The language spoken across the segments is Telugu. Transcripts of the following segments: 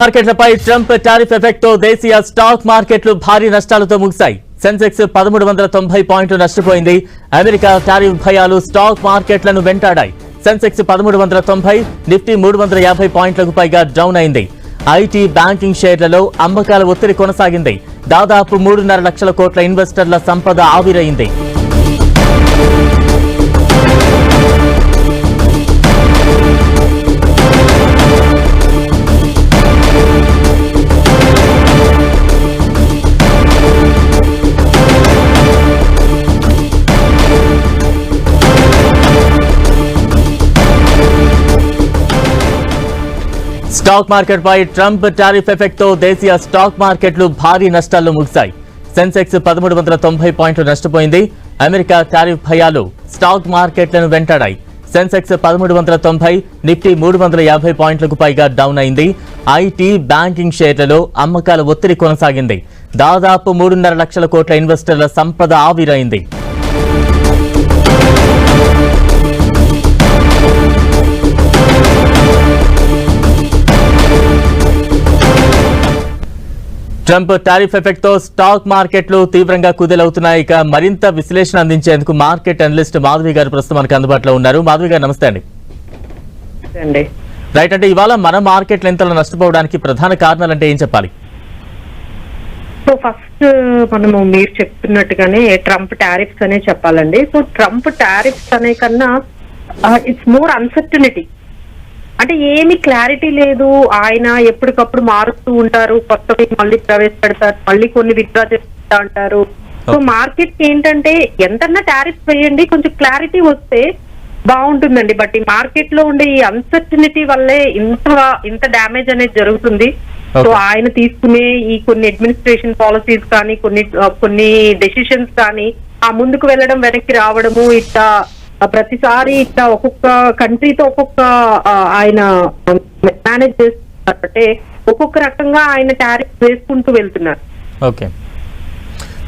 మార్కెట్లపై ట్రంప్ టారిఫ్ ఎఫెక్ట్ తో దేశీయ స్టాక్ మార్కెట్లు భారీ నష్టాలతో ముగిశాయి. సెన్సెక్స్ 1390 పాయింట్లు నష్టపోయింది. అమెరికా టారిఫ్ భయాలు స్టాక్ మార్కెట్లను వెంటాడాయి. సెన్సెక్స్ 1390, నిఫ్టీ 350 పాయింట్లకు పైగా డౌన్ అయింది. ఐటీ, బ్యాంకింగ్ షేర్లలో అమ్మకాల ఒత్తిడి కొనసాగింది. దాదాపు 3.5 లక్షల కోట్ల ఇన్వెస్టర్ల సంపద ఆవిరైంది. స్టాక్ మార్కెట్ పై ట్రంప్ టారిఫ్ ఎఫెక్ట్ తో దేశీయ స్టాక్ మార్కెట్లు భారీ నష్టాల్లో ముగిశాయి. సెన్సెక్స్ 1390 పాయింట్లు నష్టపోయింది. అమెరికా టారిఫ్ భయాలు స్టాక్ మార్కెట్లను వెంటాడాయి. సెన్సెక్స్ 1390, నిఫ్టీ 350 పాయింట్లకు పైగా డౌన్ అయింది. ఐటీ, బ్యాంకింగ్ షేర్లలో అమ్మకాల ఒత్తిడి కొనసాగింది. దాదాపు 3.5 లక్షల కోట్ల ఇన్వెస్టర్ల సంపద ఆవిరైంది. ట్రంప్ టారిఫ్ ఎఫెక్ట్ తో స్టాక్ మార్కెట్లు తీవ్రంగా కుదేలవుతున్నాయి. ఇక మరింత విశ్లేషణ అందించేందుకు మార్కెట్ అనలిస్ట్ మాధవి గారు ప్రస్తుతం మనకు అందుబాటులో ఉన్నారు. మాధవి గారు నమస్తే అండి. రైట్, అంటే ఇవాళ మన మార్కెట్లు ఎంతలో నష్టపోవడానికి ప్రధాన కారణాలు అంటే ఏం చెప్పాలి? సో ఫస్ట్ మనము మీరు చెప్తున్నట్టుగానే ట్రంప్ టారిఫ్స్ అనే చెప్పాలండి. సో ట్రంప్ టారిఫ్స్ అనే కన్నా ఇట్స్ మోర్ అన్సర్టనిటీ. అంటే ఏమి క్లారిటీ లేదు. ఆయన ఎప్పటికప్పుడు మారుస్తూ ఉంటారు, కొత్తవి మళ్ళీ ప్రవేశపెడతారు, మళ్ళీ కొన్ని విత్డ్రా చేస్తూ ఉంటారు. సో మార్కెట్ ఏంటంటే ఎంతన్నా టారిఫ్ వేయండి, కొంచెం క్లారిటీ వస్తే బాగుంటుందండి. బట్ ఈ మార్కెట్ లో ఉండే ఈ అన్సర్టనిటీ వల్లే ఇంత డ్యామేజ్ అనేది జరుగుతుంది. సో ఆయన తీసుకునే ఈ కొన్ని అడ్మినిస్ట్రేషన్ పాలసీస్ కానీ కొన్ని డెసిషన్స్ కానీ ఆ ముందుకు వెళ్ళడం వెనక్కి రావడము ఇట్లా ప్రతిసారి ఇట్లా ఒక్కొక్క కంట్రీతో ఒక్కొక్క ఆయన మేనేజ్ చేస్తున్నారంటే ఒక్కొక్క రకంగా ఆయన టారిఫ్ వేసుకుంటూ వెళ్తున్నారు. ఓకే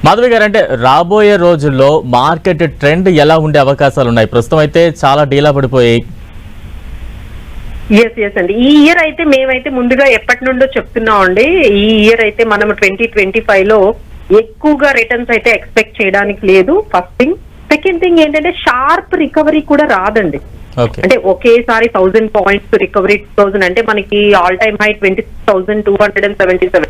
మాధవి గారు, అంటే రాబోయే రోజుల్లో మార్కెట్ ట్రెండ్ ఎలా ఉండే అవకాశాలు ఉన్నాయి? ప్రస్తుతం అయితే చాలా డీలా పడిపోయాయి. ఎస్ అండి, ఈ ఇయర్ అయితే మేమైతే ముందుగా ఎప్పటి నుండో చెప్తున్నాం అండి. ఈ ఇయర్ అయితే మనం 2025 లో ఎక్కువగా రిటర్న్స్ అయితే ఎక్స్పెక్ట్ చేయడానికి లేదు. First thing. సెకండ్ థింగ్ ఏంటంటే షార్ప్ రికవరీ కూడా రాదండి. అంటే ఒకేసారి 1000 పాయింట్స్ రికవరీ 2000 అంటే మనకి ఆల్ టైమ్ హై 26,277.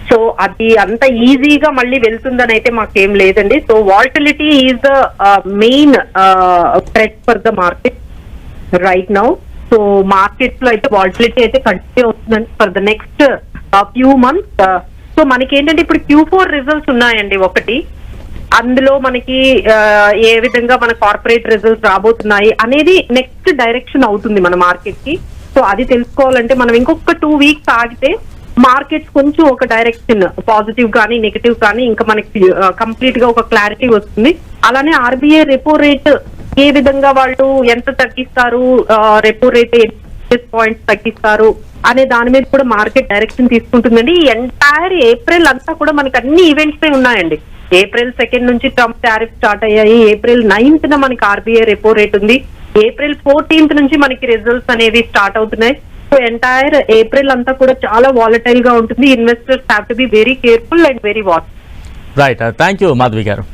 సో అది అంత ఈజీగా మళ్ళీ వెళ్తుందని అయితే మాకేం లేదండి. So volatility is the main threat for the market right now. So markets లో అయితే వాలటిలిటీ అయితే కంటిన్యూ అవుతుందండి for the next few months. So మనకి ఏంటంటే ఇప్పుడు Q4 రిజల్ట్స్ ఉన్నాయండి. ఒకటి అందులో మనకి ఏ విధంగా మన కార్పొరేట్ రిజల్ట్స్ రాబోతున్నాయి అనేది నెక్స్ట్ డైరెక్షన్ అవుతుంది మన మార్కెట్ కి. సో అది తెలుసుకోవాలంటే మనం ఇంకొక 2 వీక్స్ ఆగితే మార్కెట్స్ కొంచెం ఒక డైరెక్షన్ పాజిటివ్ కానీ నెగటివ్ కానీ ఇంకా మనకి కంప్లీట్ గా ఒక క్లారిటీ వస్తుంది. అలానే ఆర్బీఐ రెపో రేట్ ఏ విధంగా వాళ్ళు ఎంత తగ్గిస్తారు, రెపో రేట్ పాయింట్స్ తగ్గిస్తారు అనే దాని మీద కూడా మార్కెట్ డైరెక్షన్ తీసుకుంటుందండి. ఈ ఎంటైర్ ఏప్రిల్ అంతా కూడా మనకి అన్ని ఈవెంట్స్ ఉన్నాయండి. April 2nd నుంచి ట్రంప్ టారిఫ్ స్టార్ట్ అయ్యాయి. April 9th మనకి ఆర్బీఐ రెపో రేట్ ఉంది. April 14th నుంచి మనకి రిజల్ట్స్ అనేవి స్టార్ట్ అవుతున్నాయి. సో ఎంటైర్ ఏప్రిల్ అంతా కూడా చాలా వాలటైల్ గా ఉంటుంది. Investors have to be very careful and very watch. Right, thank you Madhavi గారు.